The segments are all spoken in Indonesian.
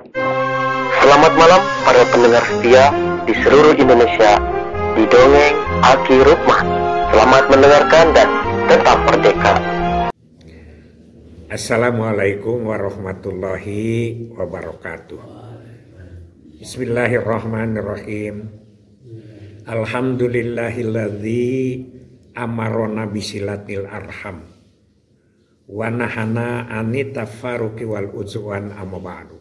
Selamat malam para pendengar setia di seluruh Indonesia di Dongeng Aki Rukmah. Selamat mendengarkan dan tetap merdeka. Assalamualaikum warahmatullahi wabarakatuh. Bismillahirrahmanirrahim. Alhamdulillahilladzi amarona bisilatil arham wa nahana anitafaruqi wal uzwan amma ba'du.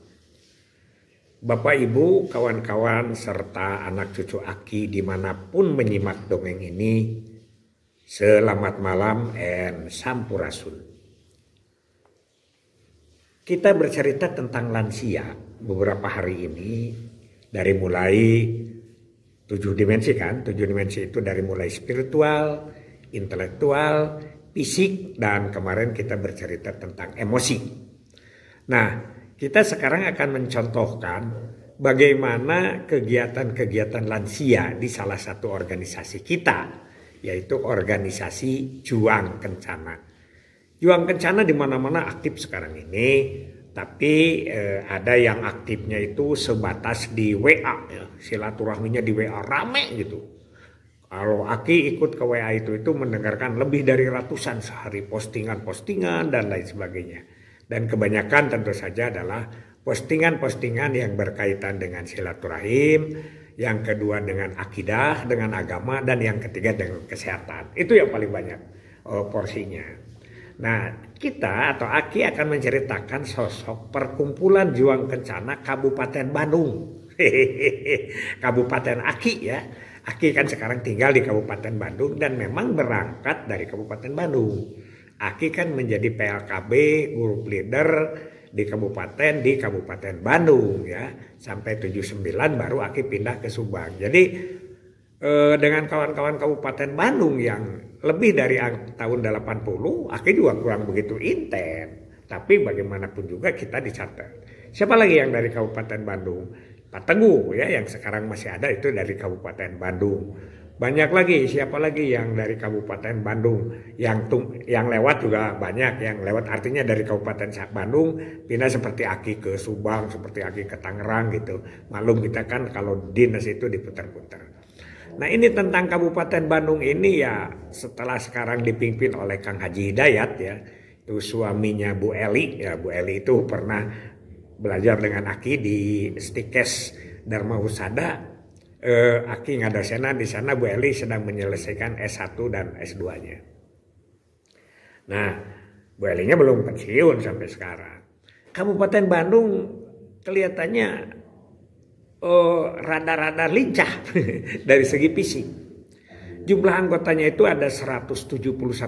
Bapak Ibu, kawan-kawan serta anak cucu Aki dimanapun menyimak dongeng ini, selamat malam and sampurasun. Kita bercerita tentang lansia beberapa hari ini dari mulai 7 dimensi kan. 7 dimensi itu dari mulai spiritual, intelektual, fisik, dan kemarin kita bercerita tentang emosi. Nah, kita sekarang akan mencontohkan bagaimana kegiatan-kegiatan lansia di salah satu organisasi kita, yaitu organisasi Juang Kencana. Juang Kencana di mana-mana aktif sekarang ini, tapi ada yang aktifnya itu sebatas di WA, ya. Silaturahminya di WA rame gitu. Kalau Aki ikut ke WA itu mendengarkan lebih dari ratusan sehari postingan-postingan dan lain sebagainya. Dan kebanyakan tentu saja adalah postingan-postingan yang berkaitan dengan silaturahim, yang kedua dengan akidah, dengan agama, dan yang ketiga dengan kesehatan. Itu yang paling banyak porsinya. Nah, kita atau Aki akan menceritakan sosok perkumpulan Juang Kencana Kabupaten Bandung. Kabupaten Aki ya. Aki kan sekarang tinggal di Kabupaten Bandung dan memang berangkat dari Kabupaten Bandung. Aki kan menjadi PLKB, group leader di Kabupaten Bandung ya. Sampai 79 baru Aki pindah ke Subang. Jadi dengan kawan-kawan Kabupaten Bandung yang lebih dari tahun 80, Aki juga kurang begitu intens. Tapi bagaimanapun juga kita dicatat. Siapa lagi yang dari Kabupaten Bandung? Pak Teguh ya, yang sekarang masih ada itu dari Kabupaten Bandung. Banyak lagi, siapa lagi yang dari Kabupaten Bandung, yang lewat juga banyak, yang lewat artinya dari Kabupaten Bandung pindah seperti Aki ke Subang, seperti Aki ke Tangerang gitu. Maklum kita kan kalau dinas itu diputar-putar. Nah, ini tentang Kabupaten Bandung ini ya, setelah sekarang dipimpin oleh Kang Haji Hidayat ya, itu suaminya Bu Eli ya. Bu Eli itu pernah belajar dengan Aki di Stikes Dharma Husada. Aki ngadasenan di sana. Bu Eli sedang menyelesaikan S1 dan S2-nya. Nah, Bu Elinya belum pensiun sampai sekarang. Kabupaten Bandung kelihatannya rada-rada lincah dari segi fisik. Jumlah anggotanya itu ada 171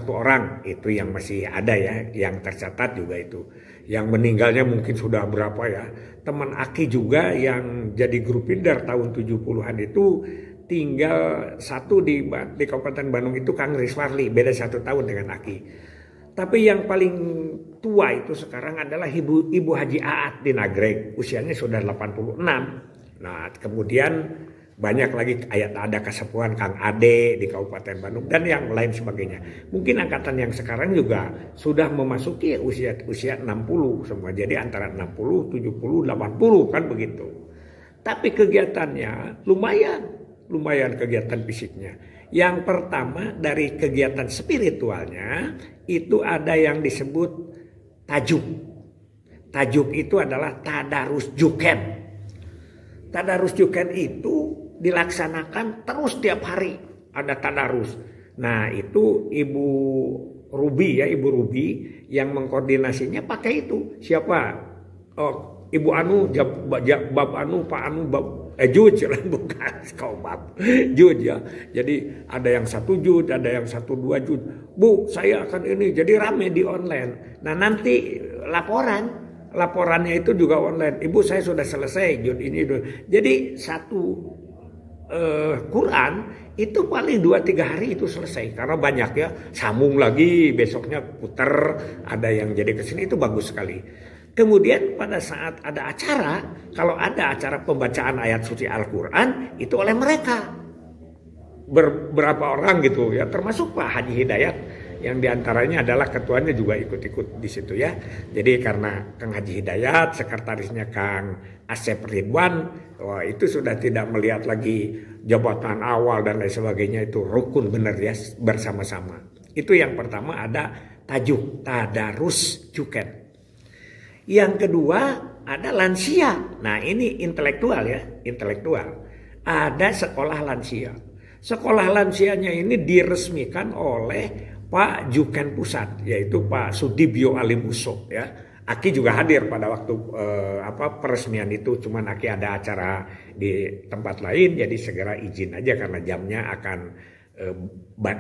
orang. Itu yang masih ada ya, yang tercatat juga itu. Yang meninggalnya mungkin sudah berapa ya. Teman Aki juga yang jadi grup leader tahun 70-an itu tinggal satu di Kabupaten Bandung itu Kang Riswarli, beda 1 tahun dengan Aki. Tapi yang paling tua itu sekarang adalah Ibu Haji Aat di Nagreg, usianya sudah 86. Nah, kemudian banyak lagi ada kesepuhan Kang Ade di Kabupaten Bandung dan yang lain sebagainya. Mungkin angkatan yang sekarang juga sudah memasuki usia 60 semua. Jadi antara 60, 70, 80 kan begitu. Tapi kegiatannya lumayan kegiatan fisiknya. Yang pertama dari kegiatan spiritualnya itu ada yang disebut tajuk. Tajuk itu adalah tadarus juken. Tadarus juken itu dilaksanakan terus tiap hari ada tadarus. Nah, itu Ibu Ruby yang mengkoordinasinya pakai itu. Siapa? Oh, Ibu Anu, Bab Anu, Pak Anu, Juj lah, bukan kau Bab. Juj ya. Jadi ada yang 1 Juj, ada yang 1-2 Juj. Bu, saya akan ini. Jadi rame di online. Nah, nanti laporannya itu juga online. Ibu, saya sudah selesai Juj ini. Jadi satu Quran itu paling 2-3 hari itu selesai karena banyak ya, sambung lagi besoknya puter, ada yang jadi kesini, itu bagus sekali. Kemudian pada saat ada acara, kalau ada acara pembacaan ayat suci Al-Quran itu oleh mereka berapa orang gitu ya, termasuk Pak Haji Hidayat yang diantaranya adalah ketuanya juga ikut-ikut di situ ya. Jadi karena Kang Haji Hidayat, sekretarisnya Kang Asep Ridwan, wah itu sudah tidak melihat lagi jabatan awal dan lain sebagainya, itu rukun bener ya bersama-sama. Itu yang pertama, ada tajuk tadarus juken. Yang kedua ada lansia. Nah ini intelektual ya, intelektual. Ada sekolah lansia. Sekolah lansianya ini diresmikan oleh Pak Juken Pusat, yaitu Pak Sudibyo Alimuso ya. Aki juga hadir pada waktu peresmian itu, cuman Aki ada acara di tempat lain, jadi segera izin aja karena jamnya akan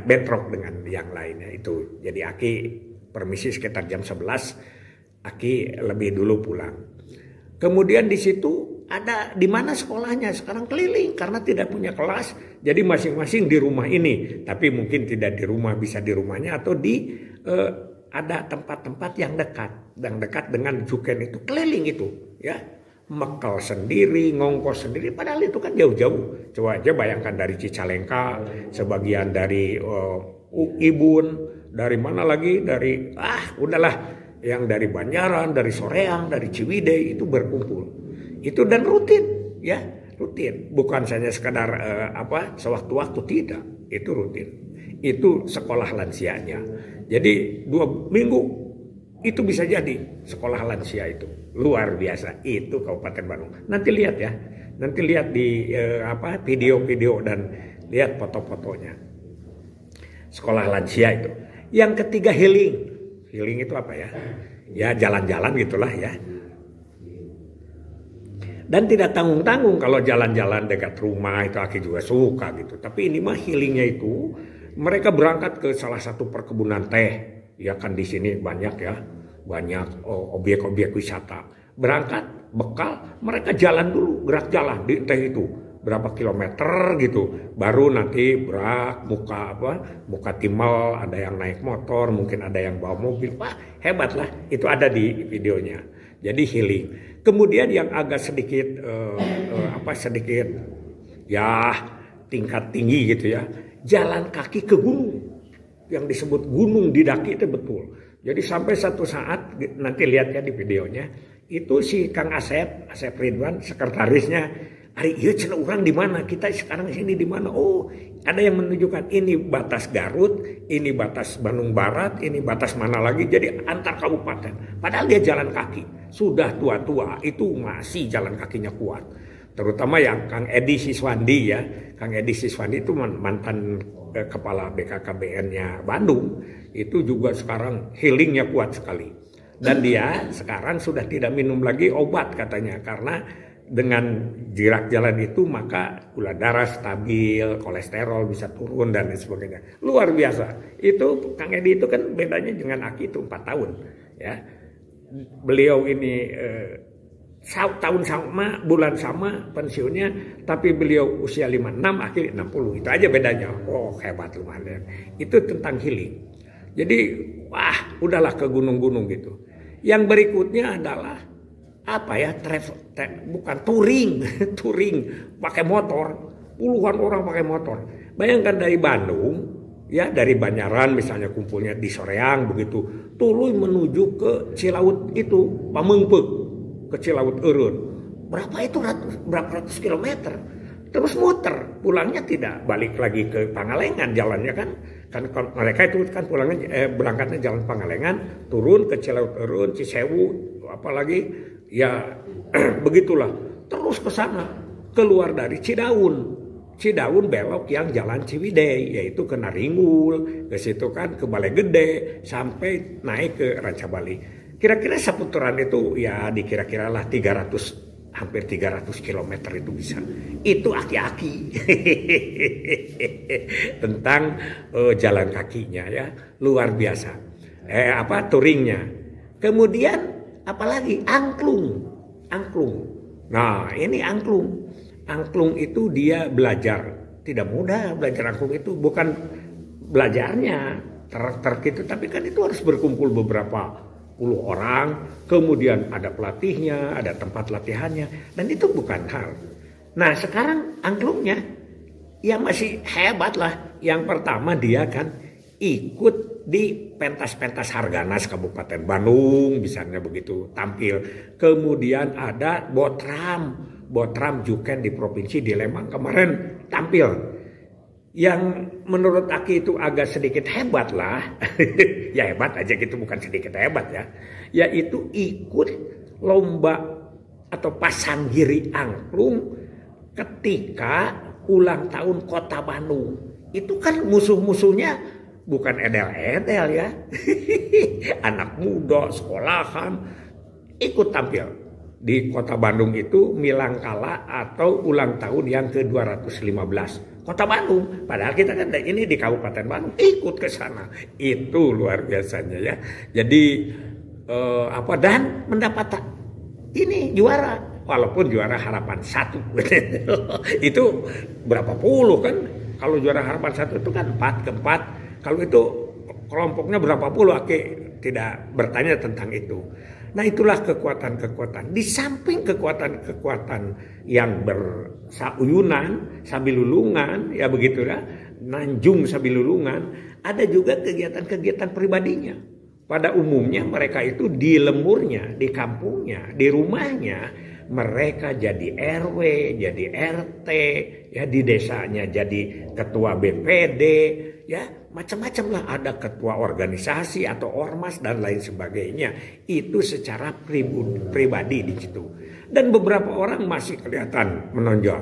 bentrok dengan yang lainnya itu. Jadi Aki permisi sekitar jam 11, Aki lebih dulu pulang. Kemudian di situ ada di mana sekolahnya, sekarang keliling karena tidak punya kelas, jadi masing-masing di rumah ini, tapi mungkin tidak di rumah, bisa di rumahnya atau di ada tempat-tempat yang dekat dengan Juken itu, keliling itu ya, mekal sendiri, ngongkos sendiri, padahal itu kan jauh-jauh. Coba aja bayangkan dari Cicalengka, sebagian dari Ibun, dari mana lagi, dari udahlah, yang dari Banjaran, dari Soreang, dari Ciwidey itu berkumpul. Itu dan rutin ya, rutin. Bukan saja sekadar sewaktu-waktu, tidak. Itu rutin. Itu sekolah lansianya. Jadi 2 minggu itu bisa jadi sekolah lansia itu. Luar biasa. Itu Kabupaten Bandung. Nanti lihat ya. Nanti lihat di video-video dan lihat foto-fotonya. Sekolah lansia itu. Yang ketiga healing. Healing itu apa ya? Ya jalan-jalan gitulah ya. Dan tidak tanggung-tanggung kalau jalan-jalan dekat rumah itu Aki juga suka gitu. Tapi ini mah healingnya itu mereka berangkat ke salah satu perkebunan teh. Ya kan di sini banyak ya. Banyak objek-objek wisata. Berangkat, bekal, mereka jalan dulu, gerak jalan di teh itu. Berapa kilometer gitu, baru nanti muka timbal, ada yang naik motor, mungkin ada yang bawa mobil. Wah hebat lah, itu ada di videonya. Jadi healing. Kemudian yang agak sedikit sedikit ya tingkat tinggi gitu ya, jalan kaki ke gunung, yang disebut gunung didaki itu betul. Jadi sampai satu saat, nanti lihat ya di videonya, itu si Kang Asep Ridwan, sekretarisnya, Ari, iya cenah orang di mana? Kita sekarang sini di mana? Oh, ada yang menunjukkan ini batas Garut, ini batas Bandung Barat, ini batas mana lagi? Jadi antar kabupaten. Padahal dia jalan kaki. Sudah tua-tua, itu masih jalan kakinya kuat. Terutama yang Kang Edi Siswandi ya. Kang Edi Siswandi itu mantan kepala BKKBN-nya Bandung. Itu juga sekarang healingnya kuat sekali. Dan dia sekarang sudah tidak minum lagi obat katanya, karena dengan gerak jalan itu maka gula darah stabil, kolesterol bisa turun dan lain sebagainya. Luar biasa. Itu Kang Edi itu kan bedanya dengan Aki itu 4 tahun ya. Beliau ini tahun sama, bulan sama pensiunnya, tapi beliau usia 56, Aki 60. Itu aja bedanya. Oh, hebat lumayan. Itu tentang healing. Jadi wah, udahlah ke gunung-gunung gitu. Yang berikutnya adalah bukan touring pakai motor, puluhan orang pakai motor. Bayangkan dari Bandung ya, dari Banjaran misalnya kumpulnya di Soreang begitu, turun menuju ke Cilaut itu Pamengpeuk, ke Cilaut Eureun. Berapa ratus kilometer, terus muter, pulangnya tidak balik lagi ke Pangalengan jalannya kan mereka itu kan pulangnya berangkatnya jalan Pangalengan, turun ke Cilaut Eureun, Cisewu, apalagi ya begitulah, terus ke sana, keluar dari Cidaun belok yang jalan Ciwidey, yaitu ke Naringgul, ke situ kan ke Balai Gede, sampai naik ke Ranca Bali. Kira-kira seputaran itu ya dikira-kira lah hampir 300 km itu bisa. Itu aki-aki tentang jalan kakinya ya, luar biasa. Touringnya. Kemudian apalagi angklung. Nah ini angklung itu dia belajar, tidak mudah belajar angklung itu, bukan belajarnya gitu, tapi kan itu harus berkumpul beberapa puluh orang, kemudian ada pelatihnya, ada tempat latihannya, dan itu bukan hal. Nah sekarang angklungnya ya masih hebat lah. Yang pertama dia kan ikut di pentas-pentas Harganas Kabupaten Bandung misalnya begitu tampil. Kemudian ada Botram Juken di provinsi di Lembang kemarin tampil. Yang menurut Aki itu agak sedikit hebat lah. Ya hebat aja gitu, bukan sedikit hebat ya. Yaitu ikut lomba atau pasang giri angklung ketika ulang tahun Kota Bandung. Itu kan musuh-musuhnya bukan edel-edel ya. Anak muda, sekolahan ikut tampil di Kota Bandung itu Milangkala atau ulang tahun yang ke-215 Kota Bandung. Padahal kita kan ini di Kabupaten Bandung ikut ke sana. Itu luar biasanya ya. Jadi dan mendapat ini juara. Walaupun juara harapan 1 itu berapa puluh kan, kalau juara harapan 1 itu kan 4 ke 4, kalau itu kelompoknya berapa puluh Aki tidak bertanya tentang itu. Nah itulah kekuatan-kekuatan, di samping kekuatan-kekuatan yang bersauyunan sabilulungan ya begitu ya, nanjung sabilulungan, ada juga kegiatan-kegiatan pribadinya. Pada umumnya mereka itu di lemurnya, di kampungnya, di rumahnya mereka jadi RW, jadi RT, ya di desanya jadi ketua BPD, ya macam-macam lah, ada ketua organisasi atau ormas dan lain sebagainya. Itu secara pribadi di situ. Dan beberapa orang masih kelihatan menonjol.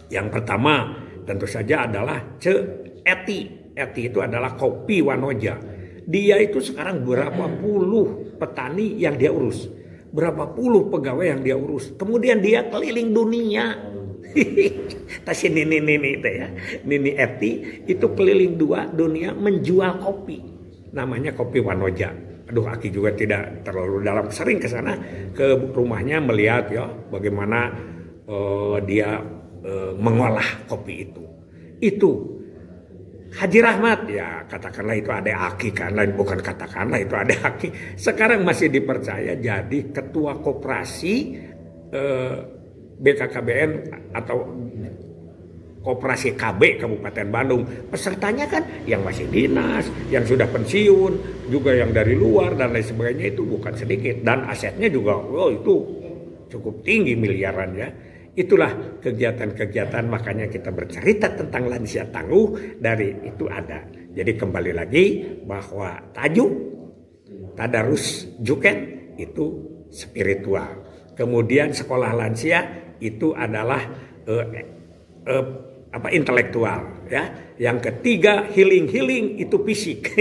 Yang pertama tentu saja adalah Eti. Eti itu adalah Kopi Wanoja. Dia itu sekarang berapa puluh petani yang dia urus. Berapa puluh pegawai yang dia urus. Kemudian dia keliling dunia. Tasi Nini Eti itu keliling dunia menjual kopi. Namanya Kopi Wanoja. Aduh, Aki juga tidak terlalu dalam, sering ke sana ke rumahnya melihat ya bagaimana dia mengolah kopi itu. Itu Haji Rahmat, ya katakanlah itu adek Aki kan, lain bukan katakanlah itu adek Aki. Sekarang masih dipercaya jadi ketua koperasi BKKBN atau koperasi KB Kabupaten Bandung. Pesertanya kan yang masih dinas, yang sudah pensiun, juga yang dari luar dan lain sebagainya, itu bukan sedikit. Dan asetnya juga itu cukup tinggi, miliaran ya. Itulah kegiatan-kegiatan, makanya kita bercerita tentang lansia tangguh dari itu ada. Jadi kembali lagi bahwa tadarus juken itu spiritual. Kemudian sekolah lansia itu adalah intelektual ya. Yang ketiga healing itu fisik.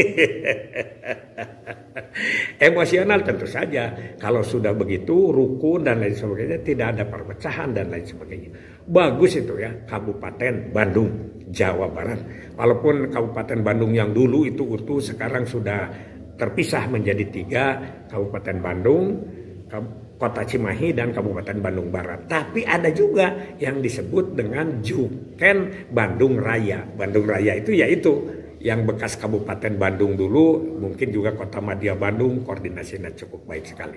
Emosional tentu saja. Kalau sudah begitu rukun dan lain sebagainya, tidak ada perpecahan dan lain sebagainya. Bagus itu ya Kabupaten Bandung, Jawa Barat. Walaupun Kabupaten Bandung yang dulu itu utuh, sekarang sudah terpisah menjadi 3, Kabupaten Bandung, Kota Cimahi dan Kabupaten Bandung Barat. Tapi ada juga yang disebut dengan Juken Bandung Raya. Bandung Raya itu yaitu yang bekas Kabupaten Bandung dulu, mungkin juga Kota Madya Bandung, koordinasinya cukup baik sekali.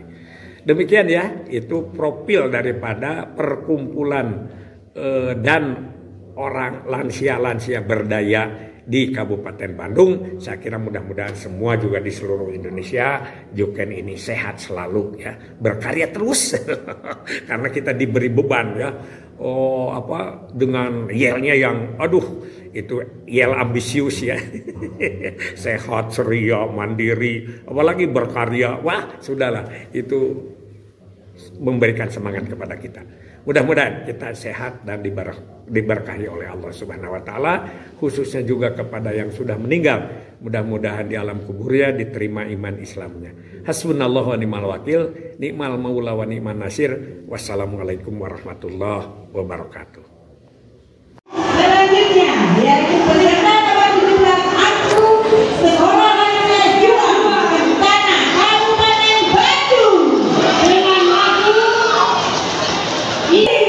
Demikian ya, itu profil daripada perkumpulan dan orang lansia-lansia berdaya di Kabupaten Bandung. Saya kira mudah-mudahan semua juga di seluruh Indonesia Juken ini sehat selalu ya, berkarya terus karena kita diberi beban ya, dengan yelnya yang itu yel ambisius ya. Sehat, ceria, mandiri, apalagi berkarya. Wah, sudahlah, itu memberikan semangat kepada kita. Mudah-mudahan kita sehat dan diberkahi oleh Allah Subhanahu wa taala, khususnya juga kepada yang sudah meninggal. Mudah-mudahan di alam kuburnya diterima iman Islamnya. Hasbunallahu wa ni'mal wakil, ni'mal maula wa ni'man nasir. Wassalamualaikum warahmatullahi wabarakatuh. Selanjutnya yaitu peserta nomor 17 aku sekolah lansia juara Tanah Kabupaten Bandung dengan lagu ini.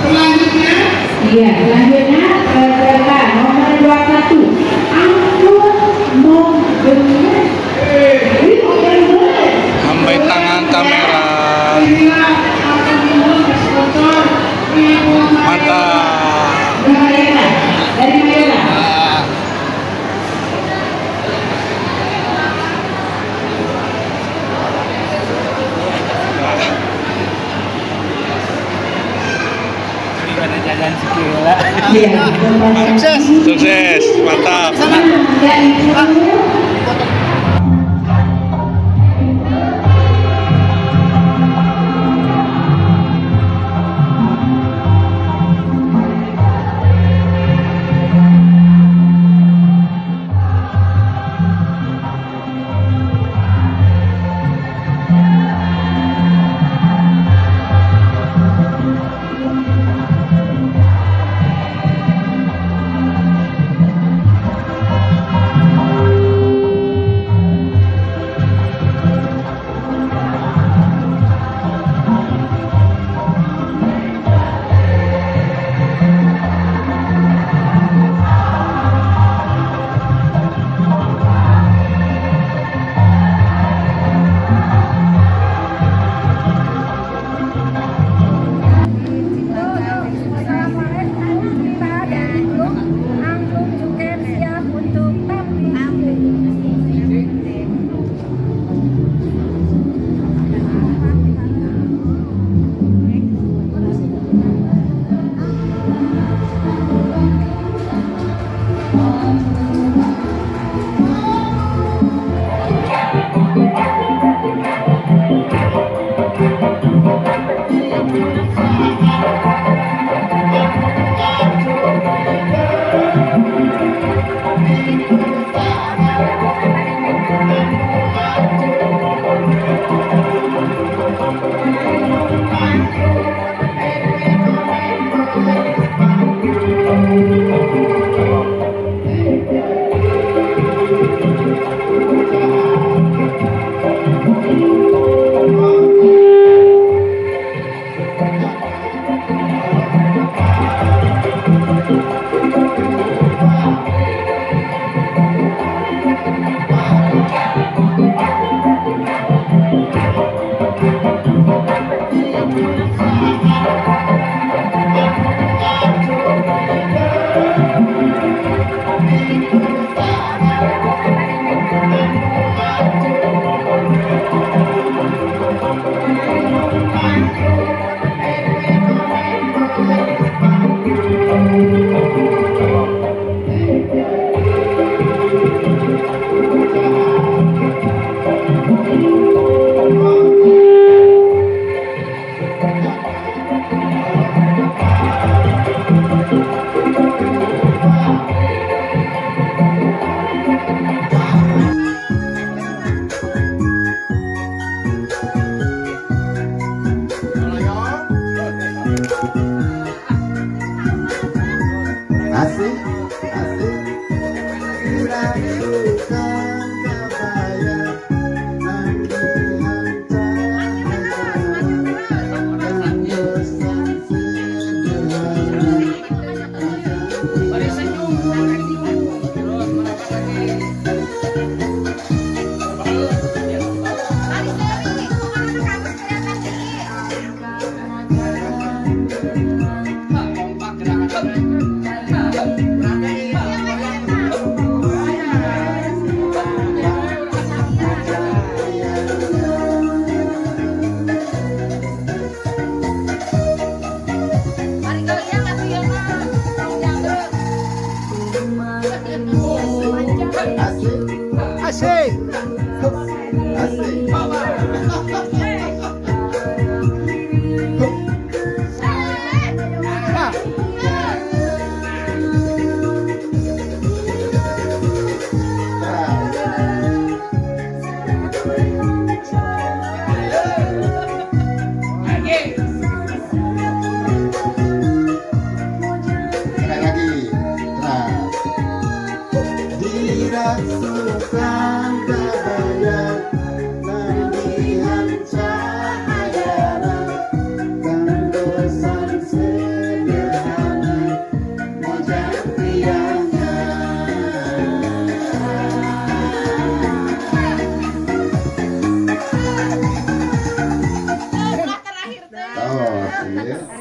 Selanjutnya, peserta nomor 21, Angkut Mogennya. Ambai tangan kamera. Mantap. Dari Mayora. Iya, Sukses, mantap.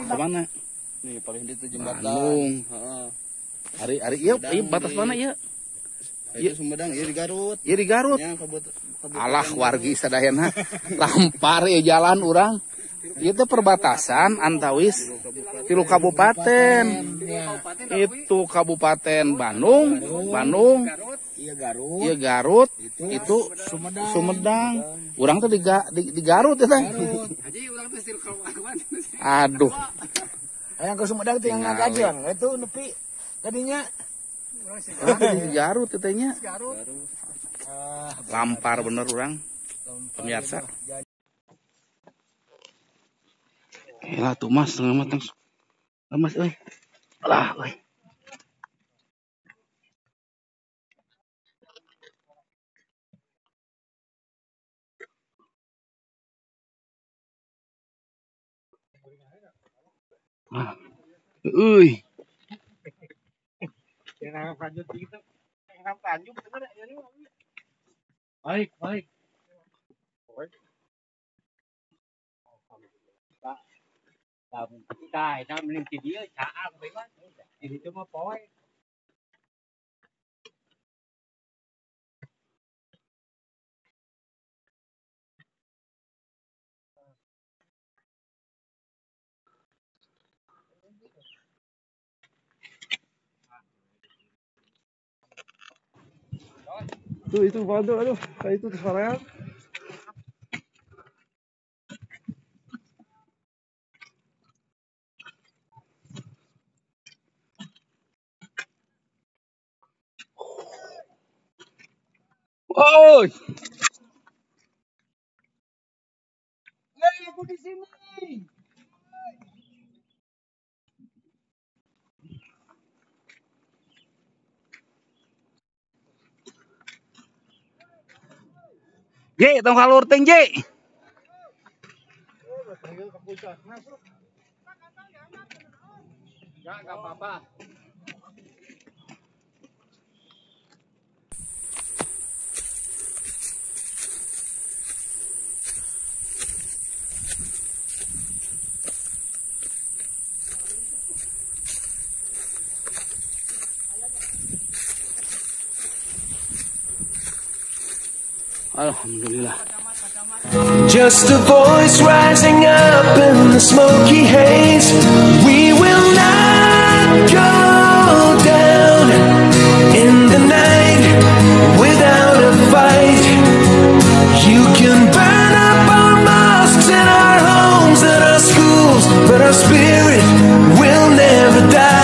Kemana? Nih paling di itu jembatan. Bandung. Hari iya batas mana ya? Itu Sumedang, iya di Garut. Iya di Garut. Ya, Alah wargi sadayana lampar ya jalan orang. Itu perbatasan antawis tilu kabupaten. Itu Kabupaten Bandung, Iya Garut, itu Sumedang. Urang tuh di Garut ya teh. Aduh. Yang ke Sumedang itu yang ngagajang, itu nepi tadinya. Di Garut itu nya. Lampar bener urang. Pemirsa. Ya tuh mas, setengah matang. Mas, Alah, Baik. Kita melintir dia, caang bagaimana? Ini cuma poin. Itu aduh, kayak itu suaranya. Oh, Aku di sini. J, tong kalur teng J. Enggak apa-apa. Alhamdulillah. Just a voice rising up in the smoky haze. We will not go down in the night without a fight. You can burn up our mosques and our homes and our schools, but our spirit will never die.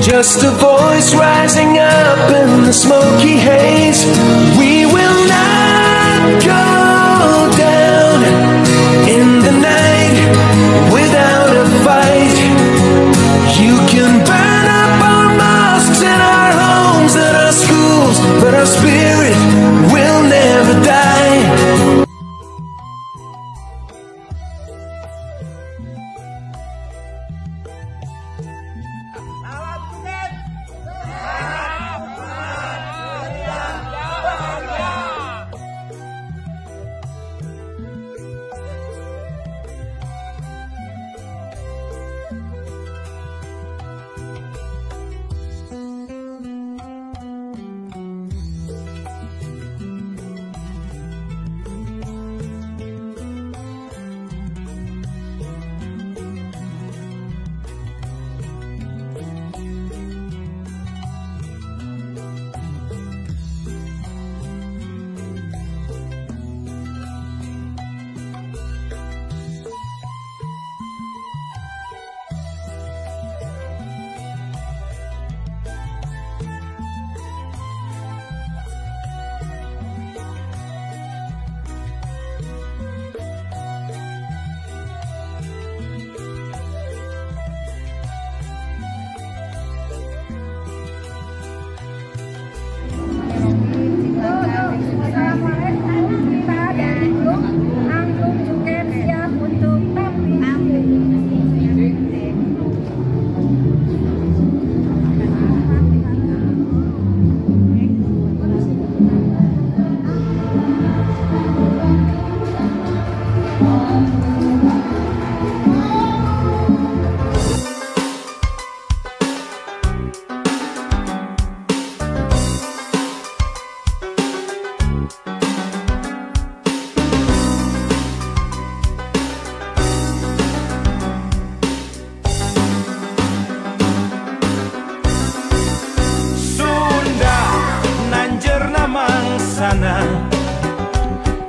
just a voice rising up in the smoky haze. We will not go down in the night without a fight. You can burn up our mosques and our homes and our schools, but our spirit will never die.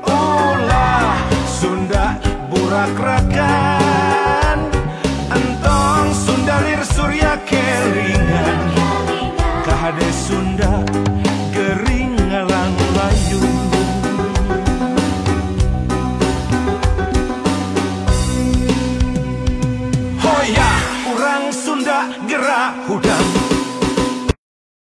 Ulah Sunda burak-rakan, entong Sunda lir surya kelingan, kahade Sunda gering ngalang layu. Hoya urang Sunda gerak hudang.